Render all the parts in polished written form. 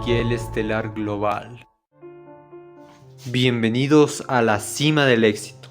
Ezequiel Estelar Global. Bienvenidos a la cima del éxito,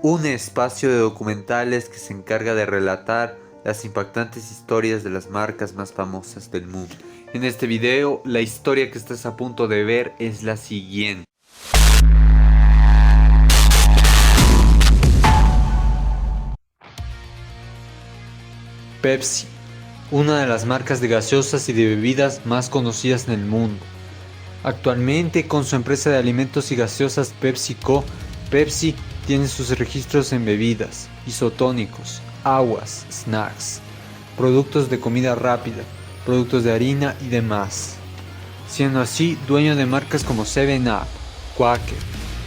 un espacio de documentales que se encarga de relatar las impactantes historias de las marcas más famosas del mundo. En este video, la historia que estás a punto de ver es la siguiente. Pepsi, una de las marcas de gaseosas y de bebidas más conocidas en el mundo. Actualmente, con su empresa de alimentos y gaseosas PepsiCo, Pepsi tiene sus registros en bebidas, isotónicos, aguas, snacks, productos de comida rápida, productos de harina y demás, siendo así dueño de marcas como 7-Up, Quaker,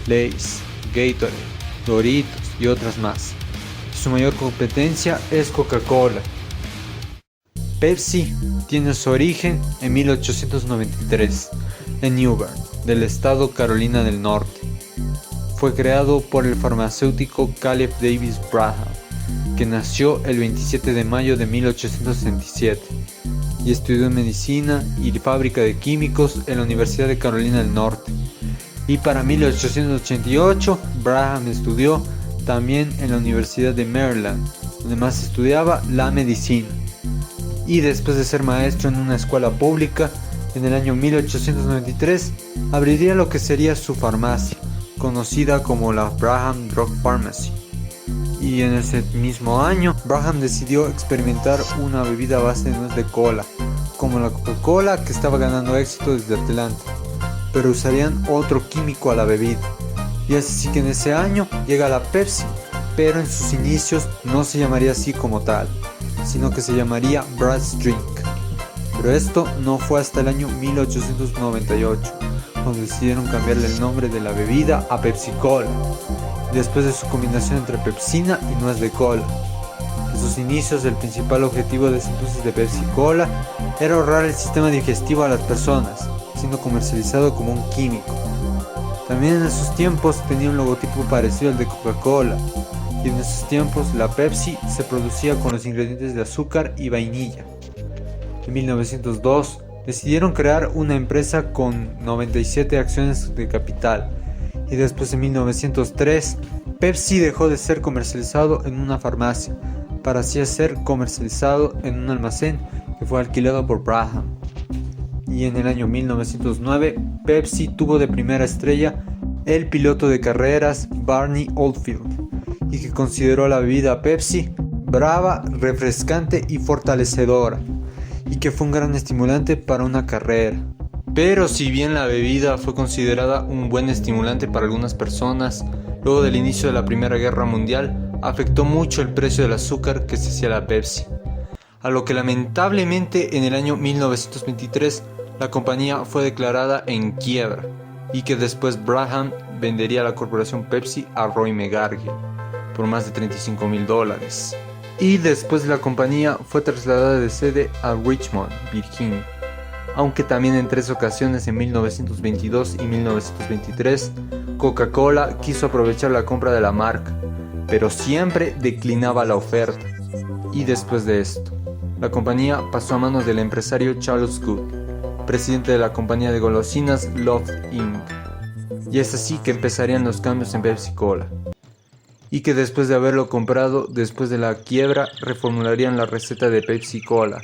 Lay's, Gatorade, Doritos y otras más. Su mayor competencia es Coca-Cola. Pepsi tiene su origen en 1893 en New Bern, del estado Carolina del Norte. Fue creado por el farmacéutico Caleb Davis Braham, que nació el 27 de mayo de 1867 y estudió medicina y fábrica de químicos en la Universidad de Carolina del Norte. Y para 1888 Braham estudió también en la Universidad de Maryland, donde más estudiaba la medicina. Y después de ser maestro en una escuela pública, en el año 1893 abriría lo que sería su farmacia, conocida como la Braham Drug Pharmacy. Y en ese mismo año, Braham decidió experimentar una bebida a base de nuez de cola, como la Coca-Cola, que estaba ganando éxito desde Atlanta, pero usarían otro químico a la bebida. Y es así que en ese año llega la Pepsi, pero en sus inicios no se llamaría así como tal, sino que se llamaría Brad's Drink. Pero esto no fue hasta el año 1898, cuando decidieron cambiarle el nombre de la bebida a Pepsi-Cola, después de su combinación entre pepsina y nuez de cola. En sus inicios, el principal objetivo de ese entonces de Pepsi-Cola era ahorrar el sistema digestivo a las personas, siendo comercializado como un químico. También en esos tiempos tenía un logotipo parecido al de Coca-Cola, y en esos tiempos la Pepsi se producía con los ingredientes de azúcar y vainilla. En 1902 decidieron crear una empresa con 97 acciones de capital, y después en 1903 Pepsi dejó de ser comercializado en una farmacia para así ser comercializado en un almacén que fue alquilado por Braham. Y en el año 1909 Pepsi tuvo de primera estrella el piloto de carreras Barney Oldfield, y que consideró la bebida Pepsi brava, refrescante y fortalecedora, y que fue un gran estimulante para una carrera. Pero si bien la bebida fue considerada un buen estimulante para algunas personas, luego del inicio de la Primera Guerra Mundial afectó mucho el precio del azúcar que se hacía la Pepsi, a lo que lamentablemente en el año 1923 la compañía fue declarada en quiebra, y que después Braham vendería la corporación Pepsi a Roy McGargle por más de $35,000. Y después la compañía fue trasladada de sede a Richmond, Virginia, aunque también en 3 ocasiones en 1922 y 1923 Coca-Cola quiso aprovechar la compra de la marca, pero siempre declinaba la oferta. Y después de esto, la compañía pasó a manos del empresario Charles Good, presidente de la compañía de golosinas Love Inc. Y es así que empezarían los cambios en Pepsi-Cola, y que después de haberlo comprado después de la quiebra reformularían la receta de Pepsi-Cola,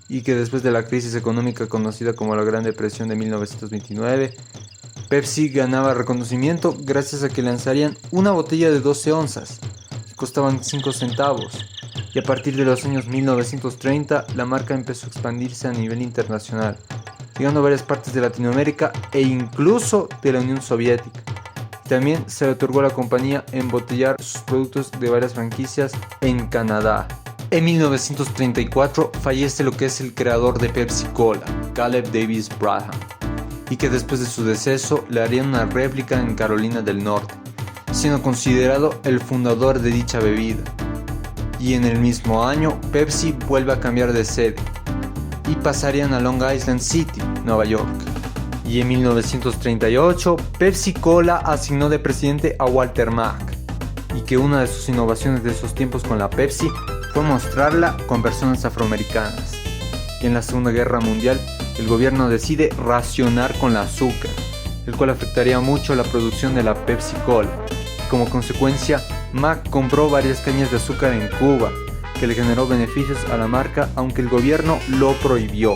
y que después de la crisis económica conocida como la Gran Depresión de 1929, Pepsi ganaba reconocimiento gracias a que lanzarían una botella de 12 onzas, que costaban 5 centavos, y a partir de los años 1930 la marca empezó a expandirse a nivel internacional, llegando a varias partes de Latinoamérica e incluso de la Unión Soviética. También se le otorgó a la compañía embotellar sus productos de varias franquicias en Canadá. En 1934 fallece lo que es el creador de Pepsi-Cola, Caleb Davis Braham, y que después de su deceso le harían una réplica en Carolina del Norte, siendo considerado el fundador de dicha bebida. Y en el mismo año Pepsi vuelve a cambiar de sede y pasarían a Long Island City, Nueva York. Y en 1938 Pepsi-Cola asignó de presidente a Walter Mack, y que una de sus innovaciones de esos tiempos con la Pepsi fue mostrarla con personas afroamericanas. Y en la Segunda Guerra Mundial el gobierno decide racionar con el azúcar, el cual afectaría mucho la producción de la Pepsi Cola. Como consecuencia, Mac compró varias cañas de azúcar en Cuba, que le generó beneficios a la marca, aunque el gobierno lo prohibió.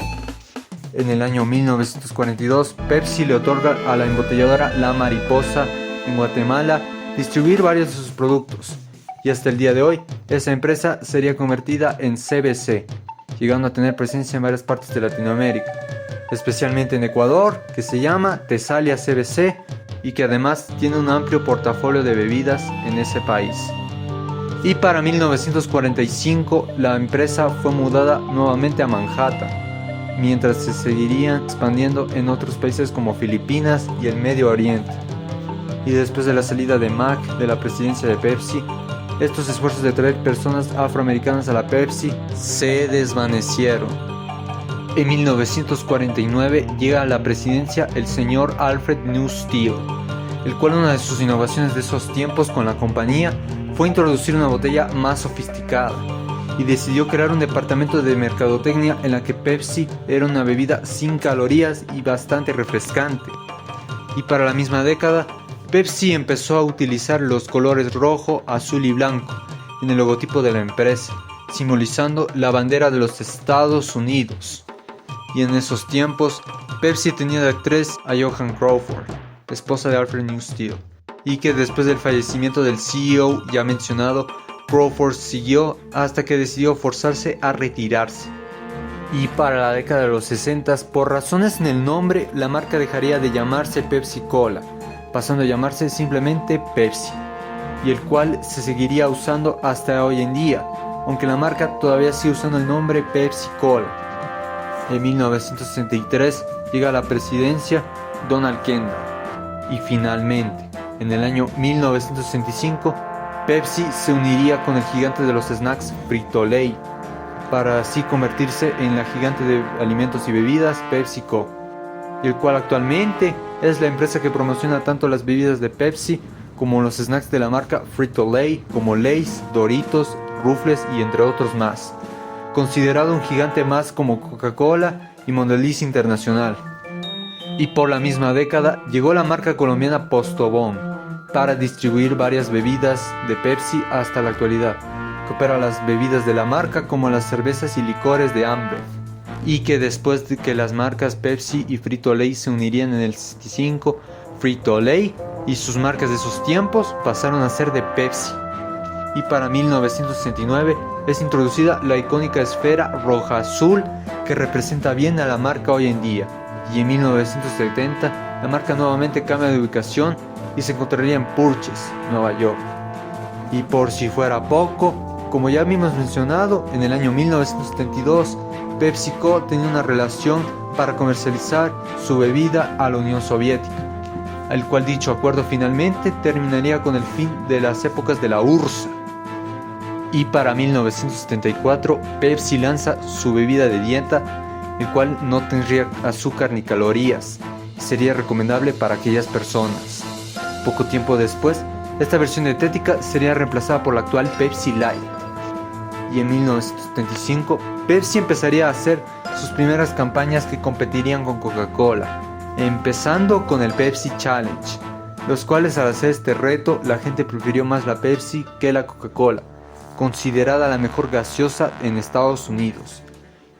En el año 1942, Pepsi le otorga a la embotelladora La Mariposa en Guatemala distribuir varios de sus productos, y hasta el día de hoy, esa empresa sería convertida en CBC, llegando a tener presencia en varias partes de Latinoamérica, especialmente en Ecuador, que se llama Tesalia CBC, y que además tiene un amplio portafolio de bebidas en ese país. Y para 1945 la empresa fue mudada nuevamente a Manhattan, mientras se seguiría expandiendo en otros países como Filipinas y el Medio Oriente. Y después de la salida de Mac de la presidencia de Pepsi, estos esfuerzos de traer personas afroamericanas a la Pepsi se desvanecieron. En 1949 llega a la presidencia el señor Alfred Newsteele, el cual una de sus innovaciones de esos tiempos con la compañía fue introducir una botella más sofisticada, y decidió crear un departamento de mercadotecnia en la que Pepsi era una bebida sin calorías y bastante refrescante. Y para la misma década, Pepsi empezó a utilizar los colores rojo, azul y blanco en el logotipo de la empresa, simbolizando la bandera de los Estados Unidos. Y en esos tiempos, Pepsi tenía de actriz a Joan Crawford, esposa de Alfred Newsteele, y que después del fallecimiento del CEO ya mencionado, Crawford siguió hasta que decidió forzarse a retirarse. Y para la década de los 60, por razones en el nombre, la marca dejaría de llamarse Pepsi Cola, pasando a llamarse simplemente Pepsi, y el cual se seguiría usando hasta hoy en día, aunque la marca todavía sigue usando el nombre Pepsi Cola. En 1963 llega a la presidencia Donald Kendall, y finalmente, en el año 1965, Pepsi se uniría con el gigante de los snacks Frito-Lay, para así convertirse en la gigante de alimentos y bebidas PepsiCo, y el cual actualmente es la empresa que promociona tanto las bebidas de Pepsi como los snacks de la marca Frito-Lay, como Lay's, Doritos, Ruffles y entre otros más, considerado un gigante más como Coca-Cola y Mondelez Internacional. Y por la misma década llegó la marca colombiana Postobón para distribuir varias bebidas de Pepsi hasta la actualidad, que opera las bebidas de la marca como las cervezas y licores de Ambev, y que después de que las marcas Pepsi y Frito-Lay se unirían en el 65, Frito-Lay y sus marcas de esos tiempos pasaron a ser de Pepsi. Y para 1969 es introducida la icónica esfera roja-azul que representa bien a la marca hoy en día, y en 1970 la marca nuevamente cambia de ubicación y se encontraría en Purchase, Nueva York. Y por si fuera poco, como ya habíamos mencionado, en el año 1972 PepsiCo tenía una relación para comercializar su bebida a la Unión Soviética, al cual dicho acuerdo finalmente terminaría con el fin de las épocas de la URSS. Y para 1974 Pepsi lanza su bebida de dieta, el cual no tendría azúcar ni calorías y sería recomendable para aquellas personas. Poco tiempo después, esta versión dietética sería reemplazada por la actual Pepsi Light. Y en 1975, Pepsi empezaría a hacer sus primeras campañas que competirían con Coca-Cola, empezando con el Pepsi Challenge, los cuales al hacer este reto la gente prefirió más la Pepsi que la Coca-Cola, considerada la mejor gaseosa en Estados Unidos.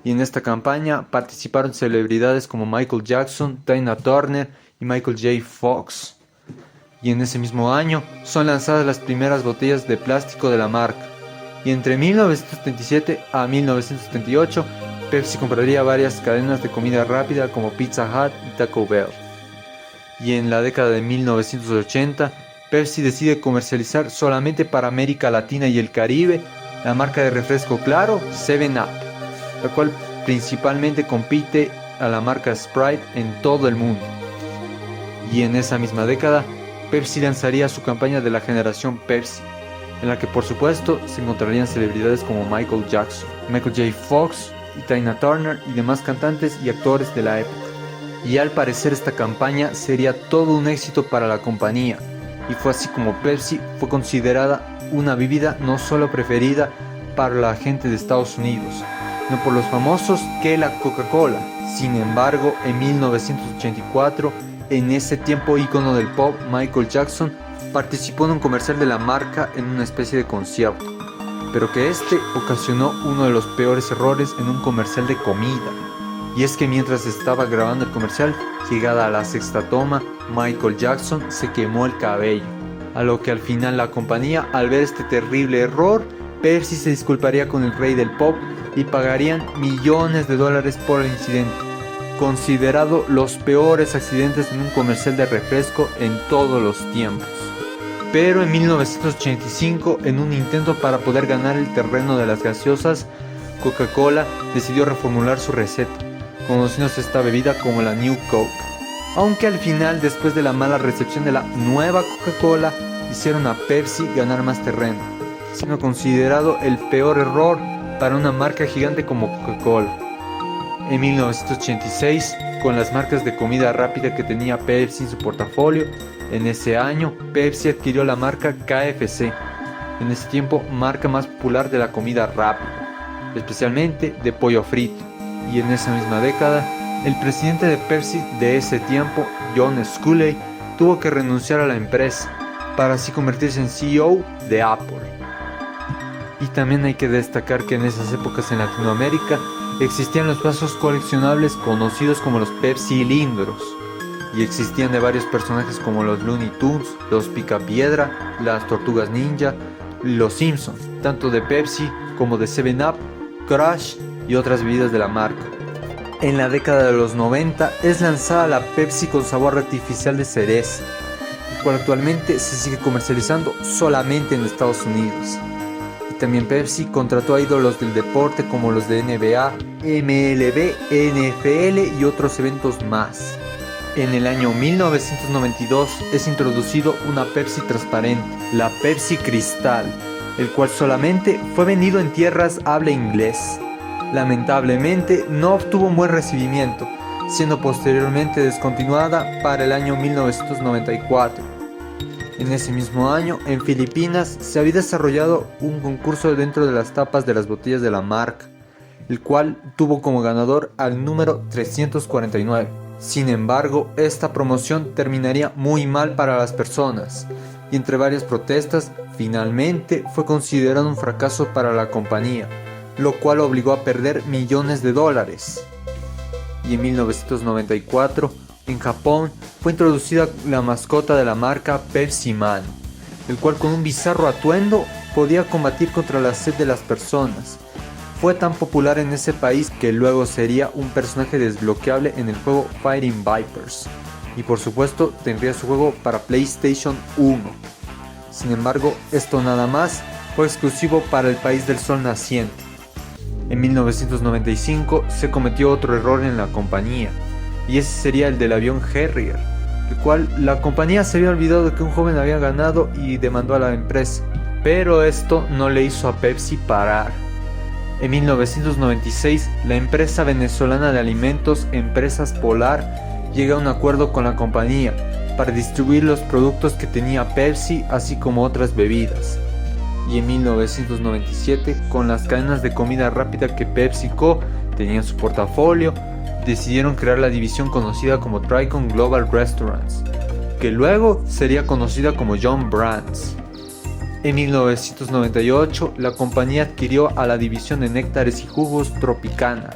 Y en esta campaña participaron celebridades como Michael Jackson, Tina Turner y Michael J. Fox. Y en ese mismo año son lanzadas las primeras botellas de plástico de la marca. Y entre 1977 a 1978, Pepsi compraría varias cadenas de comida rápida como Pizza Hut y Taco Bell. Y en la década de 1980, Pepsi decide comercializar solamente para América Latina y el Caribe la marca de refresco claro 7-Up, la cual principalmente compite a la marca Sprite en todo el mundo. Y en esa misma década, Pepsi lanzaría su campaña de la generación Pepsi, en la que por supuesto se encontrarían celebridades como Michael Jackson, Michael J. Fox y Tina Turner y demás cantantes y actores de la época. Y al parecer esta campaña sería todo un éxito para la compañía, y fue así como Pepsi fue considerada una bebida no solo preferida para la gente de Estados Unidos, no por los famosos que la Coca-Cola. Sin embargo, en 1984, en ese tiempo ícono del pop, Michael Jackson participó en un comercial de la marca en una especie de concierto, pero que este ocasionó uno de los peores errores en un comercial de comida. Y es que mientras estaba grabando el comercial, llegada a la sexta toma, Michael Jackson se quemó el cabello, a lo que al final la compañía, al ver este terrible error, Pepsi se disculparía con el rey del pop y pagarían millones de dólares por el incidente, considerado los peores accidentes en un comercial de refresco en todos los tiempos. Pero en 1985, en un intento para poder ganar el terreno de las gaseosas, Coca-Cola decidió reformular su receta, conociéndose esta bebida como la New Coke. Aunque al final, después de la mala recepción de la nueva Coca-Cola, hicieron a Pepsi ganar más terreno, siendo considerado el peor error para una marca gigante como Coca-Cola. En 1986, con las marcas de comida rápida que tenía Pepsi en su portafolio, en ese año Pepsi adquirió la marca KFC, en ese tiempo marca más popular de la comida rápida, especialmente de pollo frito. Y en esa misma década, el presidente de Pepsi de ese tiempo, John Sculley, tuvo que renunciar a la empresa para así convertirse en CEO de Apple. Y también hay que destacar que en esas épocas en Latinoamérica existían los vasos coleccionables conocidos como los Pepsi cilindros, y existían de varios personajes como los Looney Tunes, los Picapiedra, las Tortugas Ninja, los Simpsons, tanto de Pepsi como de 7-Up, Crush y otras bebidas de la marca. En la década de los 90 es lanzada la Pepsi con sabor artificial de cereza, el cual actualmente se sigue comercializando solamente en Estados Unidos. Y también Pepsi contrató a ídolos del deporte como los de NBA, MLB, NFL y otros eventos más. En el año 1992 es introducido una Pepsi transparente, la Pepsi Cristal, el cual solamente fue vendido en tierras habla inglés. Lamentablemente no obtuvo un buen recibimiento, siendo posteriormente descontinuada para el año 1994. En ese mismo año, en Filipinas, se había desarrollado un concurso dentro de las tapas de las botellas de la marca, el cual tuvo como ganador al número 349. Sin embargo, esta promoción terminaría muy mal para las personas, y entre varias protestas, finalmente fue considerado un fracaso para la compañía, lo cual obligó a perder millones de dólares. Y en 1994, en Japón, fue introducida la mascota de la marca Pepsi Man, el cual con un bizarro atuendo podía combatir contra la sed de las personas. Fue tan popular en ese país que luego sería un personaje desbloqueable en el juego Fighting Vipers, y por supuesto tendría su juego para PlayStation 1. Sin embargo, esto nada más fue exclusivo para el país del sol naciente. En 1995 se cometió otro error en la compañía, y ese sería el del avión Harrier, el cual la compañía se había olvidado de que un joven había ganado y demandó a la empresa, pero esto no le hizo a Pepsi parar. En 1996, la empresa venezolana de alimentos Empresas Polar llega a un acuerdo con la compañía para distribuir los productos que tenía Pepsi, así como otras bebidas. Y en 1997, con las cadenas de comida rápida que PepsiCo tenía en su portafolio, decidieron crear la división conocida como Tricon Global Restaurants, que luego sería conocida como Yum! Brands. En 1998, la compañía adquirió a la división de néctares y jugos Tropicana.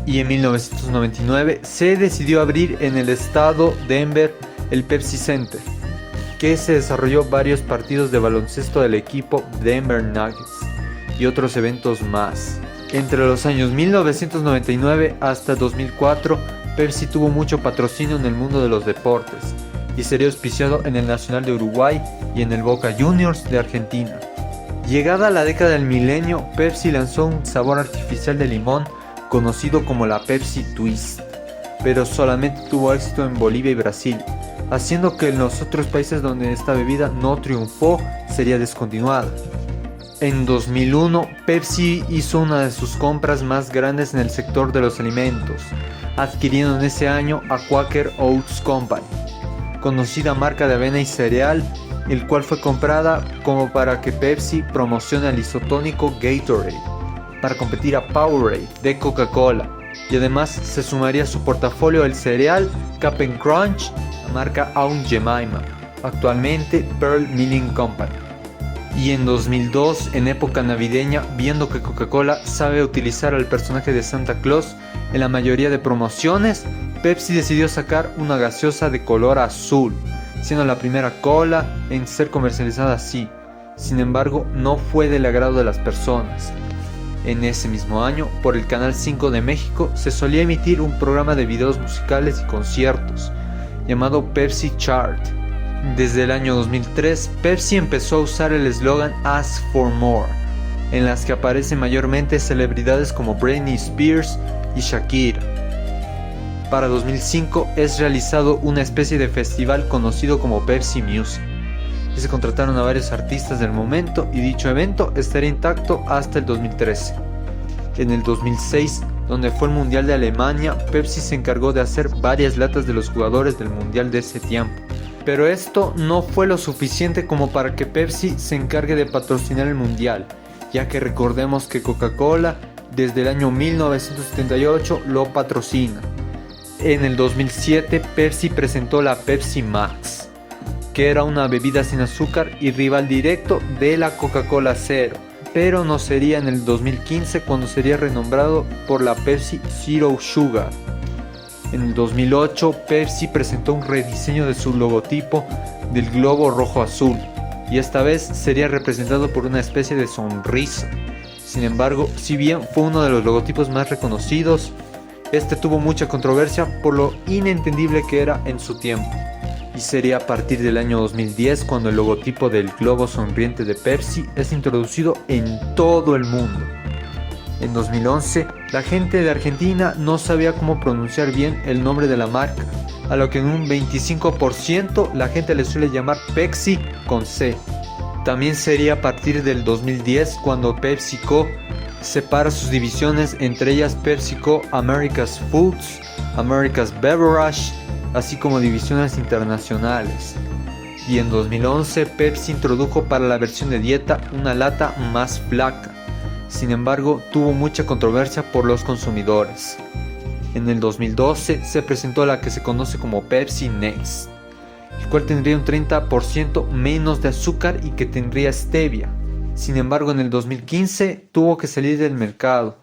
Y en 1999 se decidió abrir en el estado Denver el Pepsi Center, que se desarrolló varios partidos de baloncesto del equipo Denver Nuggets y otros eventos más. Entre los años 1999 hasta 2004, Pepsi tuvo mucho patrocinio en el mundo de los deportes y sería auspiciado en el Nacional de Uruguay y en el Boca Juniors de Argentina. Llegada la década del milenio, Pepsi lanzó un sabor artificial de limón conocido como la Pepsi Twist, pero solamente tuvo éxito en Bolivia y Brasil, haciendo que en los otros países donde esta bebida no triunfó sería descontinuada. En 2001, Pepsi hizo una de sus compras más grandes en el sector de los alimentos, adquiriendo en ese año a Quaker Oats Company, conocida marca de avena y cereal, el cual fue comprada como para que Pepsi promocione al isotónico Gatorade. para competir a Powerade de Coca-Cola, y además se sumaría a su portafolio el cereal Cap'n Crunch, la marca Aunt Jemima, actualmente Pearl Milling Company. Y en 2002, en época navideña, viendo que Coca-Cola sabe utilizar al personaje de Santa Claus en la mayoría de promociones, Pepsi decidió sacar una gaseosa de color azul, siendo la primera cola en ser comercializada así. Sin embargo, no fue del agrado de las personas. En ese mismo año, por el Canal 5 de México, se solía emitir un programa de videos musicales y conciertos, llamado Pepsi Chart. Desde el año 2003, Pepsi empezó a usar el eslogan Ask for More, en las que aparecen mayormente celebridades como Britney Spears y Shakira. Para 2005 es realizado una especie de festival conocido como Pepsi Music, y se contrataron a varios artistas del momento, y dicho evento estaría intacto hasta el 2013. En el 2006, donde fue el Mundial de Alemania, Pepsi se encargó de hacer varias latas de los jugadores del Mundial de ese tiempo. Pero esto no fue lo suficiente como para que Pepsi se encargue de patrocinar el Mundial, ya que recordemos que Coca-Cola desde el año 1978 lo patrocina. En el 2007 Pepsi presentó la Pepsi Max, que era una bebida sin azúcar y rival directo de la Coca-Cola Zero, pero no sería en el 2015 cuando sería renombrado por la Pepsi Zero Sugar. En el 2008 Pepsi presentó un rediseño de su logotipo del globo rojo-azul, y esta vez sería representado por una especie de sonrisa. Sin embargo, si bien fue uno de los logotipos más reconocidos, este tuvo mucha controversia por lo inentendible que era en su tiempo, y sería a partir del año 2010 cuando el logotipo del globo sonriente de Pepsi es introducido en todo el mundo. En 2011, la gente de Argentina no sabía cómo pronunciar bien el nombre de la marca, a lo que en un 25% la gente le suele llamar Pepsi con C. También sería a partir del 2010 cuando PepsiCo separa sus divisiones, entre ellas PepsiCo America's Foods, America's Beverage, así como divisiones internacionales. Y en 2011 Pepsi introdujo para la versión de dieta una lata más flaca. Sin embargo, tuvo mucha controversia por los consumidores. En el 2012 se presentó la que se conoce como Pepsi Next, el cual tendría un 30% menos de azúcar y que tendría stevia. Sin embargo, en el 2015 tuvo que salir del mercado.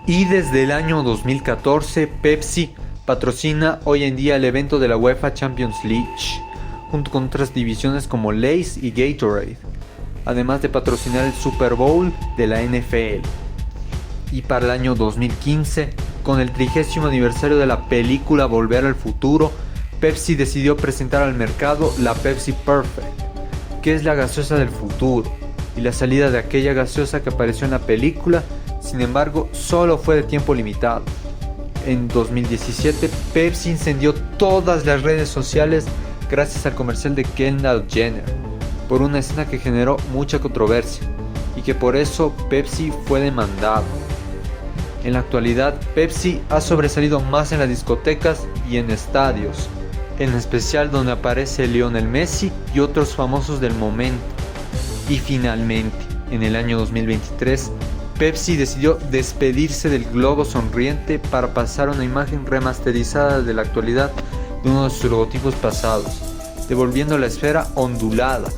Y desde el año 2014 Pepsi patrocina hoy en día el evento de la UEFA Champions League, junto con otras divisiones como Lay's y Gatorade, además de patrocinar el Super Bowl de la NFL. Y para el año 2015, con el 30º aniversario de la película Volver al Futuro, Pepsi decidió presentar al mercado la Pepsi Perfect, que es la gaseosa del futuro, y la salida de aquella gaseosa que apareció en la película. Sin embargo, solo fue de tiempo limitado. En 2017, Pepsi incendió todas las redes sociales gracias al comercial de Kendall Jenner, por una escena que generó mucha controversia, y que por eso Pepsi fue demandado. En la actualidad, Pepsi ha sobresalido más en las discotecas y en estadios, en especial donde aparece Lionel Messi y otros famosos del momento. Y finalmente, en el año 2023, Pepsi decidió despedirse del globo sonriente para pasar a una imagen remasterizada de la actualidad de uno de sus logotipos pasados, devolviendo la esfera ondulada,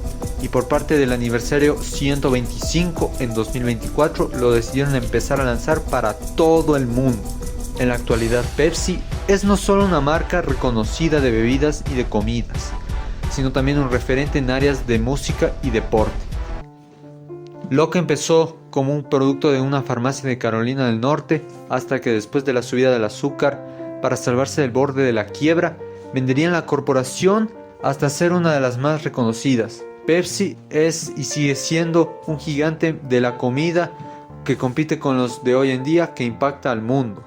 y por parte del aniversario 125 en 2024 lo decidieron empezar a lanzar para todo el mundo. En la actualidad, Pepsi es no solo una marca reconocida de bebidas y de comidas, sino también un referente en áreas de música y deporte. Lo que empezó como un producto de una farmacia de Carolina del Norte, hasta que después de la subida del azúcar, para salvarse del borde de la quiebra, venderían la corporación hasta ser una de las más reconocidas. Pepsi es y sigue siendo un gigante de la comida que compite con los de hoy en día, que impacta al mundo.